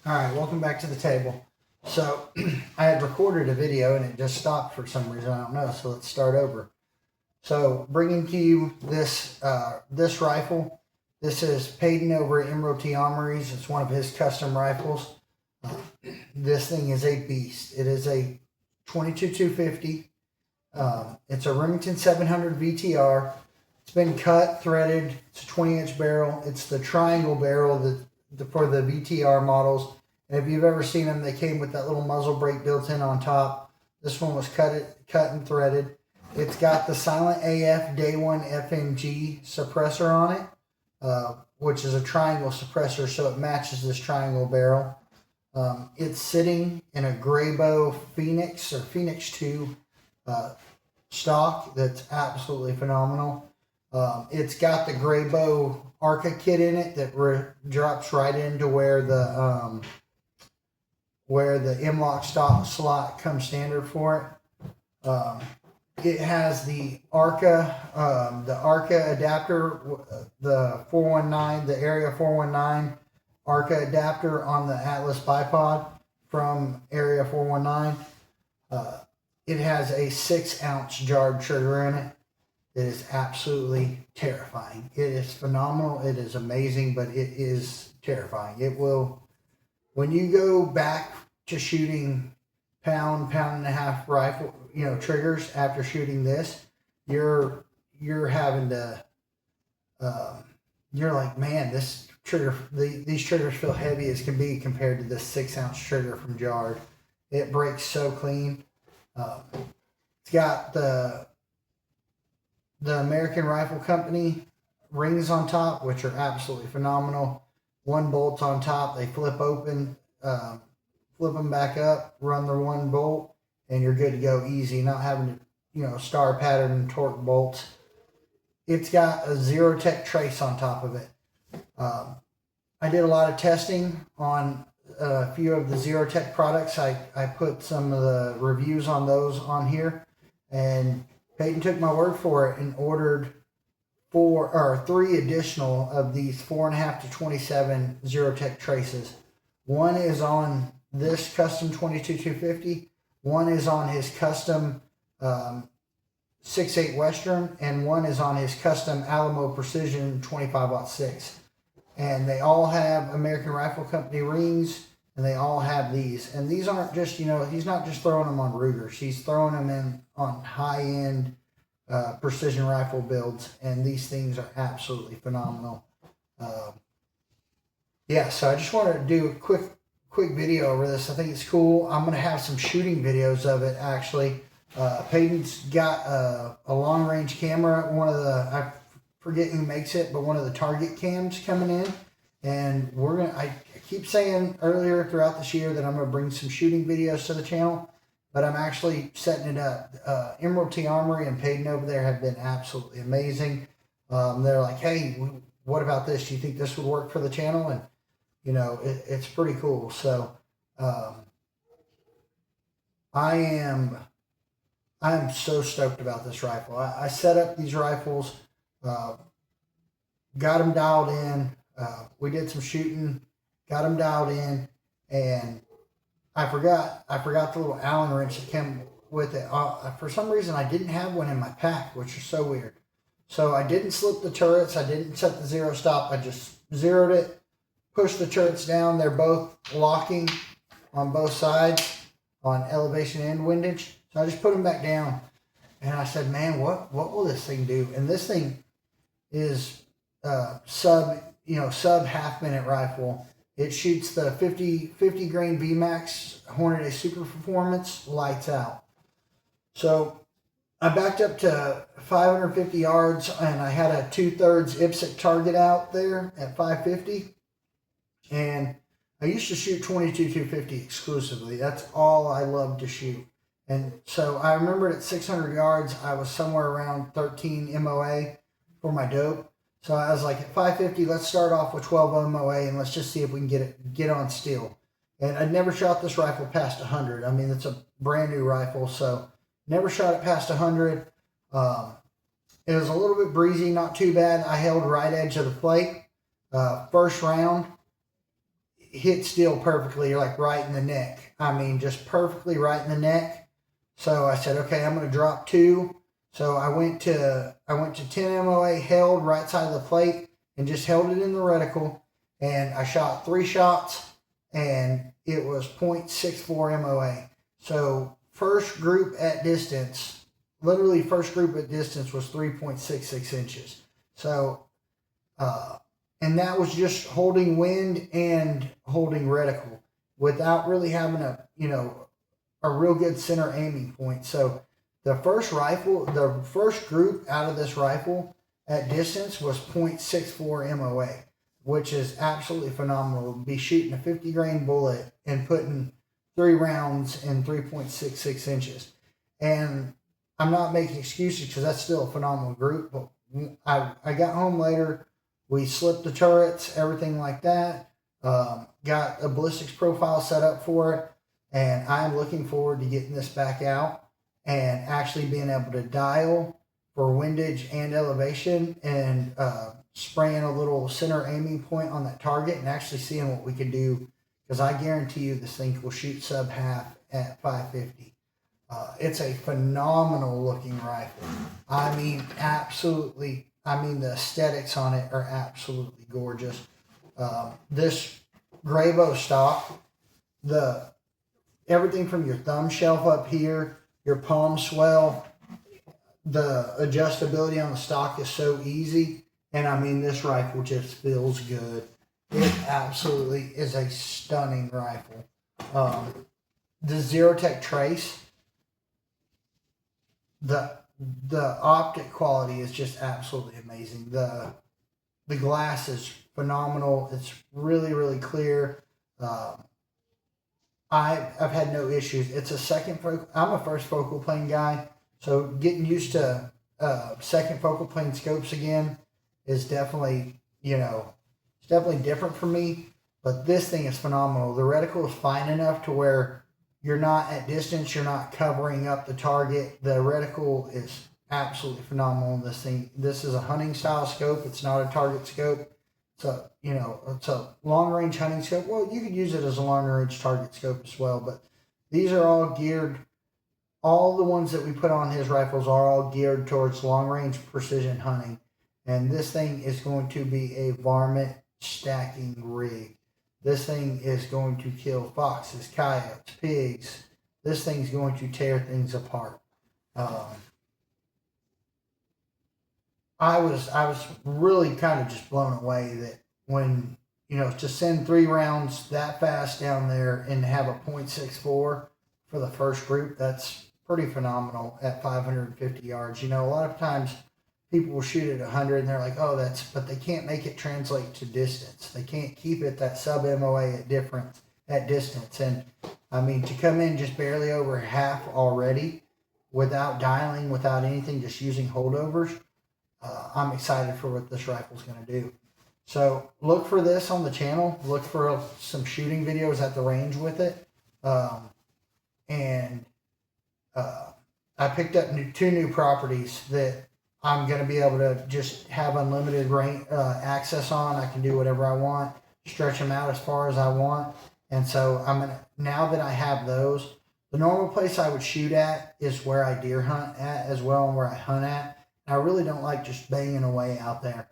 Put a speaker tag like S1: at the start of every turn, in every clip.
S1: Alright, welcome back to the table. So, I had recorded a video and it just stopped for some reason, I don't know, so let's start over. So, bringing to you this this rifle. This is Peyton over at Emerald Armories. It's one of his custom rifles. This thing is a beast. It is a 22-250. It's a Remington 700 VTR. It's been cut, threaded. It's a 20-inch barrel. It's the triangle barrel for the VTR models. And if you've ever seen them, they came with that little muzzle brake built in on top. This one was cut and threaded. It's got the Silent AF Day 1 FMG suppressor on it, which is a triangle suppressor, so it matches this triangle barrel. It's sitting in a Graybow Phoenix or Phoenix 2 stock that's absolutely phenomenal. It's got the Graybow Arca kit in it that drops right into where the M-LOK stock slot comes standard for it. It has the Arca adapter, the 419, the Area 419 Arca adapter on the Atlas bipod from Area 419. It has a 6-ounce jarred trigger in it. It is absolutely terrifying. It is phenomenal. It is amazing, but it is terrifying. It will, when you go back to shooting pound and a half rifle, triggers after shooting this, you're having to, you're like, man, this trigger, these triggers feel heavy as can be compared to this 6-ounce trigger from Jarred. It breaks so clean. It's got the American Rifle Company rings on top, which are absolutely phenomenal. One bolt on top, they flip open, flip them back up, run the one bolt, and you're good to go easy, not having to, star pattern and torque bolts. It's got a Zero-Tech trace on top of it. I did a lot of testing on a few of the Zero-Tech products. I put some of the reviews on those on here, and Peyton took my word for it and ordered 3 additional of these 4.5 to 27 Zero-Tech traces. One is on this custom 22-250. One is on his custom 6.8 Western, and one is on his custom Alamo Precision 25-06. And they all have American Rifle Company rings, and they all have these. And these aren't just, he's not just throwing them on Rugers. He's throwing them in on high-end precision rifle builds, and these things are absolutely phenomenal. So I just wanted to do a quick video over this. I think it's cool. I'm going to have some shooting videos of it, actually. Peyton's got a long-range camera, I forget who makes it, but one of the Target cams coming in, and I keep saying earlier throughout this year that I'm going to bring some shooting videos to the channel, but I'm actually setting it up. Emerald Armory and Peyton over there have been absolutely amazing. They're like, hey, what about this? Do you think this would work for the channel? And, it's pretty cool. So I am so stoked about this rifle. I set up these rifles, got them dialed in. We did some shooting, got them dialed in, and I forgot the little Allen wrench that came with it. For some reason, I didn't have one in my pack, which is so weird. So I didn't slip the turrets. I didn't set the zero stop. I just zeroed it, pushed the turrets down. They're both locking on both sides on elevation and windage. So I just put them back down, and I said, man, what will this thing do? And this thing is sub half-minute rifle. It shoots the 50 grain VMAX Hornady Super Performance, lights out. So I backed up to 550 yards, and I had a 2/3 IPSC target out there at 550. And I used to shoot 22-250 exclusively. That's all I loved to shoot. And so I remembered at 600 yards, I was somewhere around 13 MOA for my dope. So I was like, at 550, let's start off with 12 MOA, and let's just see if we can get on steel. And I'd never shot this rifle past 100. I mean, it's a brand new rifle, so never shot it past 100. It was a little bit breezy, not too bad. I held right edge of the plate. First round, hit steel perfectly, like right in the neck. I mean, just perfectly right in the neck. So I said, okay, I'm going to drop 2. So I went to 10 MOA, held right side of the plate, and just held it in the reticle. And I shot 3 shots, and it was 0.64 MOA. So first group at distance, literally first group at distance was 3.66 inches. So, and that was just holding wind and holding reticle without really having a real good center aiming point. So the first group out of this rifle at distance was 0.64 MOA, which is absolutely phenomenal. Be shooting a 50 grain bullet and putting 3 rounds in 3.66 inches. And I'm not making excuses because that's still a phenomenal group. But I got home later. We slipped the turrets, everything like that. Got a ballistics profile set up for it. And I'm looking forward to getting this back out and actually being able to dial for windage and elevation and spraying a little center aiming point on that target and actually seeing what we can do, because I guarantee you this thing will shoot sub half at 550. It's a phenomenal looking rifle. I mean, absolutely. I mean, the aesthetics on it are absolutely gorgeous. This Grabo stock, everything from your thumb shelf up here, your palm swell, the adjustability on the stock is so easy. And I mean, this rifle just feels good. It absolutely is a stunning rifle. The Zerotech Trace, the optic quality is just absolutely amazing. The glass is phenomenal. It's really, really clear. I've had no issues. It's a I'm a first focal plane guy, so getting used to second focal plane scopes again is definitely, it's definitely different for me. But this thing is phenomenal. The reticle is fine enough to where you're not at distance, you're not covering up the target. The reticle is absolutely phenomenal in this thing. This is a hunting style scope. It's not a target scope. So, it's a long range hunting scope. Well, you could use it as a long range target scope as well, but these are all geared, all the ones that we put on his rifles are all geared towards long range precision hunting. And this thing is going to be a varmint stacking rig. This thing is going to kill foxes, coyotes, pigs. This thing's going to tear things apart. I was really kind of just blown away that when, to send 3 rounds that fast down there and have a 0.64 for the first group, that's pretty phenomenal at 550 yards. A lot of times people will shoot at 100 and they're like, oh, but they can't make it translate to distance. They can't keep it that sub MOA at distance. And I mean, to come in just barely over half already without dialing, without anything, just using holdovers, I'm excited for what this rifle's going to do. So look for this on the channel. Look for some shooting videos at the range with it. I picked up 2 new properties that I'm going to be able to just have unlimited access on. I can do whatever I want, stretch them out as far as I want. And so now that I have those, the normal place I would shoot at is where I deer hunt at as well, and where I hunt at. I really don't like just banging away out there.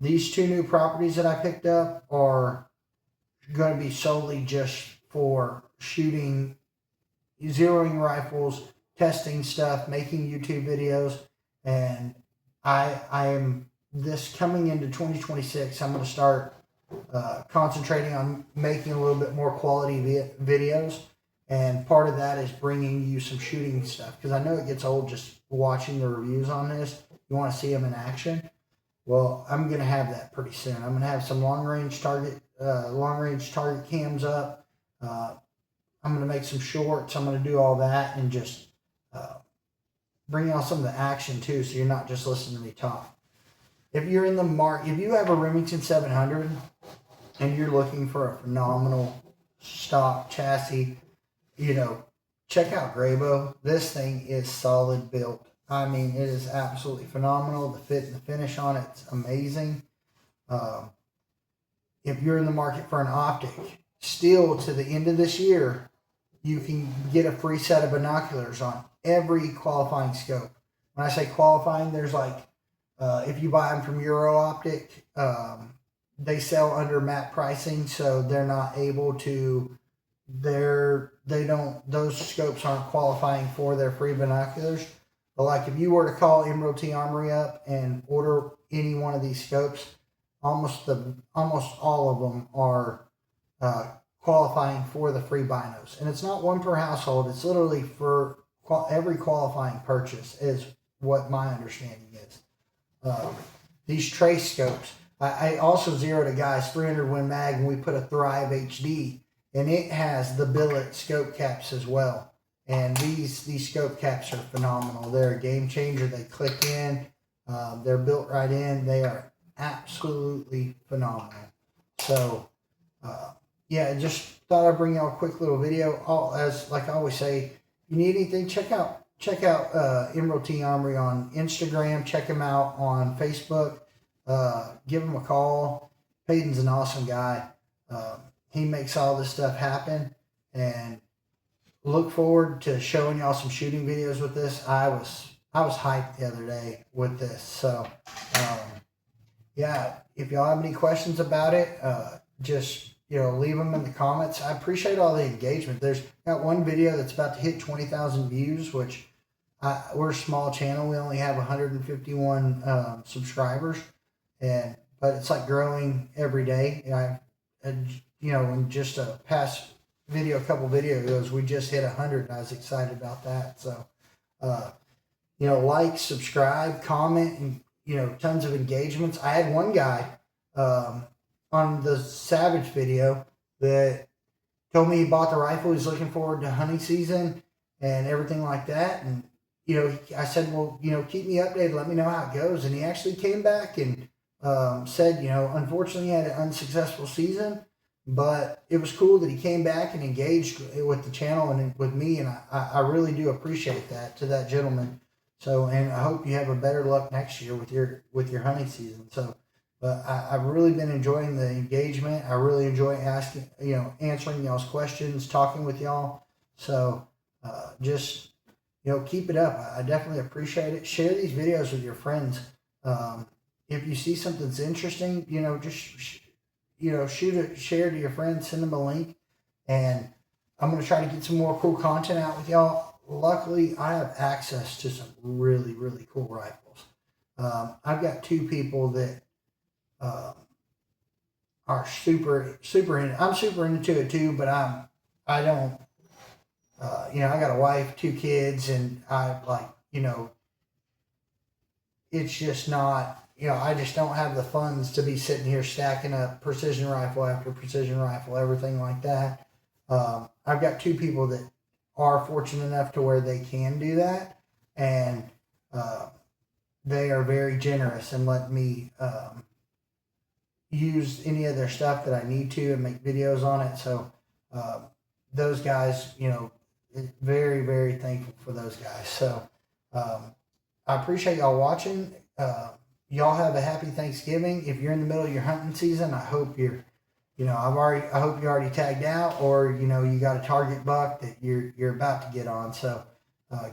S1: These 2 new properties that I picked up are going to be solely just for shooting, zeroing rifles, testing stuff, making YouTube videos. And I am, this coming into 2026, I'm going to start concentrating on making a little bit more quality videos. And part of that is bringing you some shooting stuff, because I know it gets old just watching the reviews on this. You want to see them in action? Well, I'm going to have that pretty soon. I'm going to have some long range target cams up. I'm going to make some shorts. I'm going to do all that and just bring out some of the action too, so you're not just listening to me talk. If you're in the if you have a Remington 700 and you're looking for a phenomenal stock chassis, check out Grabo. This thing is solid built. I mean, it is absolutely phenomenal. The fit and the finish on it's amazing. If you're in the market for an optic, still to the end of this year, you can get a free set of binoculars on every qualifying scope. When I say qualifying, there's like, if you buy them from Euro Optic, they sell under MAP pricing, so they're not able to, those scopes aren't qualifying for their free binoculars. But like if you were to call Emerald Armory up and order any one of these scopes, almost all of them are qualifying for the free binos. And it's not one per household. It's literally for every qualifying purchase is what my understanding is. These trace scopes, I also zeroed a guy's 300 Win Mag, and we put a Thrive HD, and it has the billet scope caps as well. And these scope caps are phenomenal. They're a game changer. They click in. They're built right in. They are absolutely phenomenal. So, yeah, just thought I'd bring y'all a quick little video. As like I always say, if you need anything, check out Emerald T Armory on Instagram. Check him out on Facebook. Give him a call. Peyton's an awesome guy. He makes all this stuff happen, and look forward to showing y'all some shooting videos with this. I was hyped the other day with this. So, yeah, if y'all have any questions about it, just, leave them in the comments. I appreciate all the engagement. There's got one video that's about to hit 20,000 views, which we're a small channel. We only have 151 subscribers, but it's like growing every day. In just a past video, a couple videos, we just hit 100, and I was excited about that. So, like, subscribe, comment, and tons of engagements. I had one guy on the Savage video that told me he bought the rifle. He's looking forward to hunting season and everything like that. And I said, well, keep me updated. Let me know how it goes. And he actually came back and said, unfortunately, he had an unsuccessful season. But it was cool that he came back and engaged with the channel and with me, and I really do appreciate that to that gentleman. So, and I hope you have a better luck next year with your hunting season. So, but I've really been enjoying the engagement. I really enjoy answering y'all's questions, talking with y'all. So, just keep it up. I definitely appreciate it. Share these videos with your friends. If you see something that's interesting, just share to your friends, send them a link, and I'm going to try to get some more cool content out with y'all. Luckily, I have access to some really, really cool rifles. I've got two people that are super into. I'm super into it too, but I don't. I got a wife, 2 kids, and it's just not. I just don't have the funds to be sitting here stacking up precision rifle after precision rifle, everything like that. I've got 2 people that are fortunate enough to where they can do that, and they are very generous and let me use any of their stuff that I need to and make videos on it. So those guys, very, very thankful for those guys. So I appreciate y'all watching. Y'all have a happy Thanksgiving. If you're in the middle of your hunting season, I hope you're, I hope you're already tagged out, or, you got a target buck that you're about to get on. So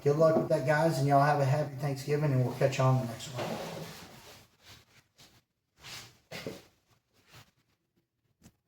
S1: good luck with that, guys, and y'all have a happy Thanksgiving, and we'll catch you on the next one.